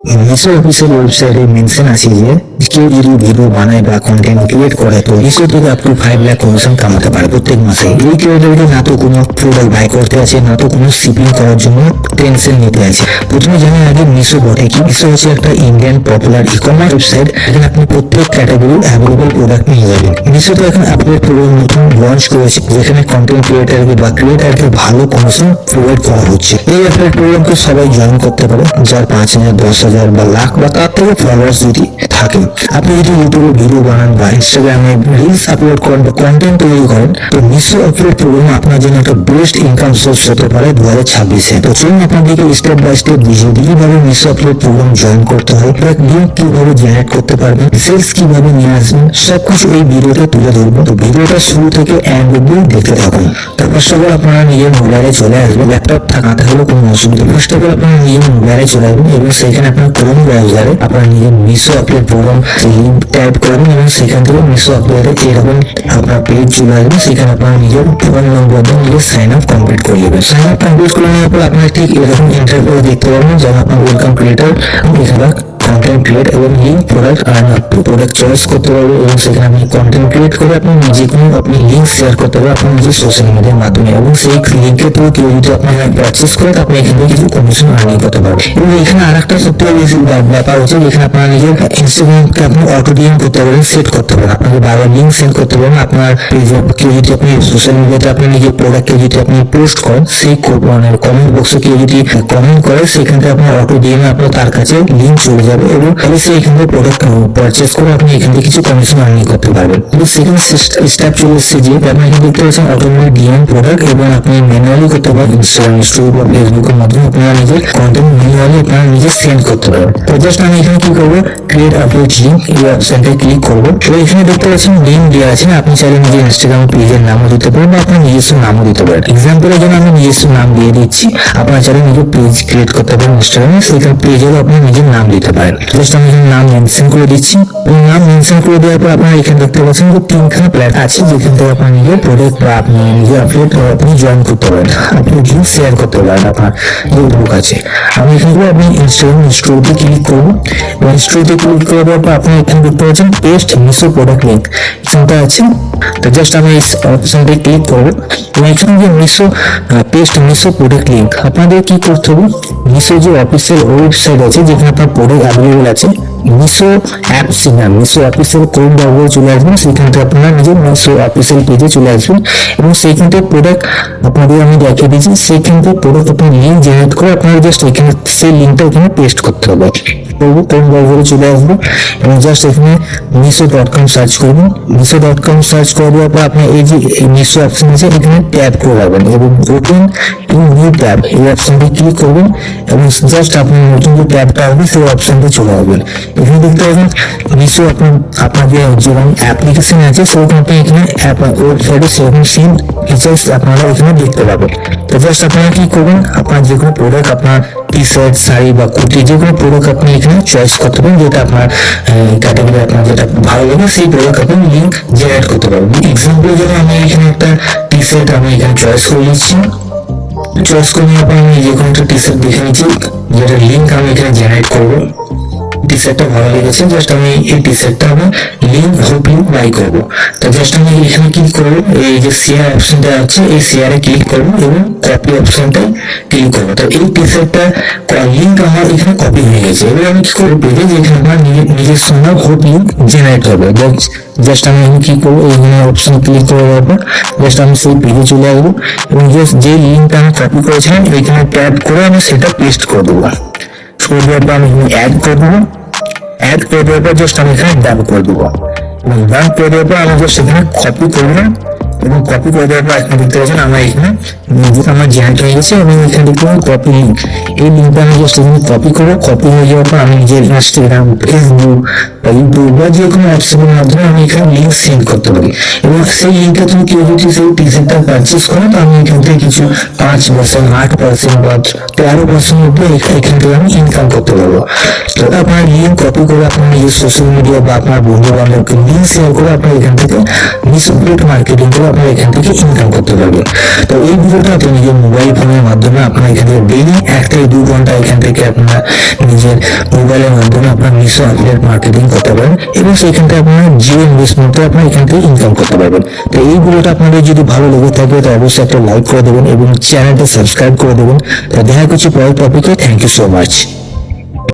Meesho official ওয়েবসাইটে mention আছে যে কেউ যদি ভিডিও বানায় বা কন্টেন্ট ক্রিয়েট করে তো মিশো থেকে আপ টু 5 লাখ কমিশন কামাতে পারে প্রত্যেক মাসে। এই ক্রিয়েটরকে না তো কোনো প্রোডাক্ট বাই করতে আছে, না তো কোনো শিপিং করার জন্য টেনশন নিতে আছে। প্রথমে জানেন আগে মিশো বটে কি। মিশো হচ্ছে একটা Indian popular e commerce website, এখানে আপনি প্রত্যেক ক্যাটাগরির অ্যাভেলেবল প্রোডাক্ট নিয়ে যাবেন। মিশো তো এখন আপডেট প্রোডাক্ট নতুন লঞ্চ করেছে, যেখানে কন্টেন্ট ক্রিয়েটারকে বা ক্রিয়েটারকে ভালো কমিশন প্রোভাইড করা হচ্ছে। এই অ্যাফিলিয়েট প্রোগ্রামকে সবাই জয়েন করতে পারে, যার 5,000, 10,000 বা লাখ বা তার থেকে ফলোয়ার্স যদি থাকে। আপনি যদি ইউটিউবে ভিডিও বানান বা ইনস্টাগ্রামে রিলস আপলোড করেন বা কন্টেন্ট তৈরি করেন, তো মিশো অ্যাফিলিয়েট প্রোগ্রাম আপনার জন্য একটা বেস্ট ইনকাম সোর্স হতে পারে 2026-এ। তো চলুন আপনাদেরকে স্টেপ বাই স্টেপ বুঝিয়ে দিই কিভাবে মিশো অ্যাফিলিয়েট প্রোগ্রাম জয়েন করতে হয়, লিঙ্ক কিভাবে জেনারেট করতে পারবেন, সেলস কিভাবে নিয়ে আসবেন, সবকিছু এই ভিডিওতে তুলে ধরবো। তো ভিডিওটা শুরু থেকে এন্ড অব্দি দেখতে থাকুন। তার ফার্স্ট অফ অল আপনারা নিজের মোবাইলে চলে আসবেন, ল্যাপটপ না থাকলেও কোনো অসুবিধা। ফার্স্ট অফ অল আপনারা নিজের মোবাইলে চলে আসবেন এবং সেখানে আপনার ক্রোম ব্রাউজারে আপনার নিজের Meesho affiliate programme link type করবেন এবং সেখান থেকে মিশো অ্যাফিলিয়েটে এরকম আপনার পেজ চলে আসবে। সেখানে আপনার নিজের ফোন নম্বর দিয়ে নিজের সাইন আপ কমপ্লিট করে নেবেন। সাইন আপ কমপ্লিট করে নেওয়ার পর আপনার ঠিক এরকম ইন্টারভিউ দেখতে পাবেন, যেমন আপনার ওয়েলকাম ক্রিয়েটর, এখানে কন্টেন্ট ক্রিয়েট এবং link product earn up to product choice করতে পারবেন এবং সেখানে আপনি কন্টেন্ট ক্রিয়েট করে আপনি যে কোনো আপনি লিঙ্ক শেয়ার করতে পারবেন আপনার নিজের সোশ্যাল মিডিয়ার মাধ্যমে এবং সেই লিঙ্কের থ্রু কেউ যদি আপনার পারচেস করে আপনি এখান থেকে কিছু কমিশন আর্নিং করতে পারবেন। এবং এখানে আরেকটা সবথেকে বেশি ব্যাপার হচ্ছে, এখানে আপনার নিজের ইনস্টাগ্রামকে আপনি অটো ডিএম করতে পারেন, সেট করতে পারেন, আপনাকে বারবার লিঙ্ক সেন্ড করতে পারেন। আপনার কেউ যদি আপনি সোশ্যাল মিডিয়াতে আপনি নিজের প্রোডাক্টকে যদি আপনি পোস্ট করেন, সেই মানে কমেন্ট বক্সে কেউ যদি কমেন্ট করে সেখান থেকে আপনার অটো ডিএম আপনার তার কাছে লিঙ্ক চলে যাবে এবং অবশ্যই এখান থেকে প্রোডাক্ট পারচেস করে আপনি এখান থেকে কিছু কমিশন আর্নিং করতে পারবেন। কিন্তু সেকেন্ড স্টেপ চলে এসেছে যে আপনি এখানে দেখতে পাচ্ছেন অটোমেটিক ডিএম প্রোডাক্ট এবং আপনি ম্যানুয়ালি করতে পারেন ইনস্টাগ্রাম স্টোরি বা ফেসবুকের মাধ্যমে আপনারা নিজের কন্টেন্ট ম্যানুয়ালি আপনারা নিজে সেন্ড করতে পারবেন। তো জাস্ট আমি এখানে কি করবো, ক্রিয়েট আপলোড লিঙ্ক এই অপশনটা ক্লিক করবো। তো এখানে দেখতে পাচ্ছেন লিঙ্ক দেওয়া আছে, আপনি চাইলে নিজের ইনস্টাগ্রাম পেজের নামও দিতে পারেন বা আপনার নিজস্ব নামও দিতে পারেন। এক্সাম্পলের জন্য আমি নিজস্ব নাম দিয়ে দিচ্ছি, আপনারা চাইলে নিজের পেজ ক্রিয়েট করতে পারেন ইনস্টাগ্রামে, সেখানে পেজেও আপনি নিজের নাম দিতে পারেন। জাস্ট আমি এখানে নাম মেনশন করে দিচ্ছি এবং নাম মেনশন করে দেওয়ার পর আপনারা এখানে দেখতে পাচ্ছেন যে 3খানা প্ল্যাটফর্ম আছে, যেখান থেকে আপনার নিজের প্রোডাক্ট বা আপনি নিজের আপলোড আপনি জয়েন করতে পারেন, আপনি লিঙ্ক শেয়ার করতে পারেন আপনার যে গ্রুপ আছে। আমি এখানে আপনি ইনস্টাগ্রাম স্টোরিতে ক্লিক করবো এবং স্টোরিতে ক্লিক করে দেওয়ার পর আপনি এখানে দেখতে পাচ্ছেন পেস্ট মিশো প্রোডাক্ট লিঙ্ক এখানটা আছে। তো জাস্ট আমি এই অপশনটা ক্লিক করবো এবং এখানে যে Meesho paste Meesho product link আপনাদের কি করতে হবে, মিশো যে অফিসিয়াল ওয়েবসাইট আছে যেখানে আপনার প্রোডাক্ট অ্যাভেলেবল আছে, মিশো অ্যাপস না মিশো অফিসিয়াল কোড ব্যবহার চলে আসবেন, সেখান থেকে আপনারা নিজের মিশো অফিসিয়াল পেজে চলে আসবেন এবং সেইখান থেকে প্রোডাক্ট আপনাদের আমি দেখিয়ে দিচ্ছি। সেইখান থেকে প্রোডাক্ট আপনার লিঙ্ক জেনারেট করে আপনারা জাস্ট এখানে সেই লিঙ্কটা এখানে পেস্ট করতে হবে। কোন ব্যবহারে চলে আসবো এবং জাস্ট এখানে মিশো.com সার্চ করবেন। মিশো.com সার্চ করে দেওয়ার পর আপনার এই যে মিশো অপশন আছে এখানে ট্যাপ করে রাখবেন এবং ওপেন ইন নিউ ট্যাব এই অপশনটি ক্লিক করবেন এবং জাস্ট আপনার নতুন যে ট্যাবটা হবে সেই অপশনটা চলে আসবেন। এখানে দেখতে পাবেন মিশো আপনার যে যেমন অ্যাপ্লিকেশন আছে সেরকম আপনি এখানে ওয়েবসাইটে সেরকম সেম ফিচার্স আপনারা এখানে দেখতে পাবেন। তো জাস্ট আপনারা কি করবেন, আপনার যে কোনো প্রোডাক্ট আপনার টি শার্ট, শাড়ি বা কুর্তি যে কোনো প্রোডাক্ট আপনি এখানে চয়েস করতে পারেন, যেটা আপনার ক্যাটাগরি আপনার যেটা ভালো লাগে সেই প্রোডাক্ট আপনি লিঙ্ক জেনারেট করতে পারবেন। এক্সাম্পলের জন্য আমি এখানে একটা টি শার্ট আমি এখানে চয়েস করে নিচ্ছি। চয়েস করে নেওয়ার পর আমি যে কোনো একটা টি শার্ট দেখে নিচ্ছি যেটা লিঙ্ক আমি এখানে জেনারেট করবো। টি শার্টটা ভালো লেগেছে, জাস্ট আমি এই টি শার্টটা আমি লিঙ্ক বাই করবো। তো জাস্ট আমি এখানে ক্লিক করবো, এই যে শেয়ার অপশনটা আছে এই শেয়ারে ক্লিক করবো এবং কপি অপশনটা ক্লিক করবো। তো এই টি শার্টটা লিঙ্ক আমার এখানে কপি হয়ে গেছে। এবার আমি কি করবো, পেজে যেখানে আমার নিজস্ব হোপ লিঙ্ক জেনারেট করবো। জাস্ট আমি কি করবো, এই অপশন ক্লিক করে দেওয়ার পর জাস্ট আমি সেই পেজে চলে আসবো এবং জাস্ট যে লিঙ্কটা আমি কপি করেছিলাম এখানে ট্যাপ করে আমি সেটা পেস্ট করে দেবো। করে দেওয়ার পর আমি এখানে অ্যাড করে দেবো। অ্যাড করে দেওয়ার পর জাস্ট আমি এখানে ডান করে দেবো এবং ডান করে দেওয়ার পর আমি জাস্ট এখানে কপি করবো এবং কপি করে দেওয়ার পর এখানে দেখতে পাচ্ছেন আমার এখানে আমার জেনারেট হয়ে গেছে এবং এখানে দেখতে পাবেন কপি লিঙ্ক। এই লিঙ্কটা আমি জাস্ট এখানে কপি করবো। কপি হয়ে যাওয়ার পর আমি নিজের ইনস্টাগ্রাম, ফেসবুক বা ইউটিউব বা যে কোনো অ্যাপসের মাধ্যমে আমি এখানে লিঙ্ক সেন্ড করতে পারি এবং সেই লিঙ্কটা তুমি কেউ যদি সেই টি শার্টটা পারচেস করো তো আমি এখান থেকে কিছু 5%, 8% বা 13% মধ্যে এখান থেকে আমি ইনকাম করতে পারবো। তো তো আপনার লিঙ্ক কপি করে আপনার নিজের সোশ্যাল মিডিয়া বা আপনার বন্ধু বান্ধবকে লিঙ্ক শেয়ার করে আপনার এখান থেকে মিস অ্যাফিলিয়েট মার্কেটিং করে আপনার এখান থেকে ইনকাম করতে পারবেন। তো এই ভিডিওটা আপনি নিজের মোবাইল ফোনের মাধ্যমে আপনার এখান থেকে ডেইলি 1 থেকে 2 ঘন্টা এখান থেকে আপনার নিজের মোবাইলের মাধ্যমে আপনার মিস অ্যাফিলিয়েট মার্কেটিং করতে পারেন এবং সেখান থেকে আপনার জিরো ইনভেস্টমেন্টে আপনার এখান থেকে ইনকাম করতে পারবেন। তো এই ভিডিওটা আপনাদের যদি ভালো লেগে থাকে তো অবশ্যই একটা লাইক করে দেবেন এবং চ্যানেলটা সাবস্ক্রাইব করে দেবেন। তো দেখা করছি পরের টপিকে। Thank you so much.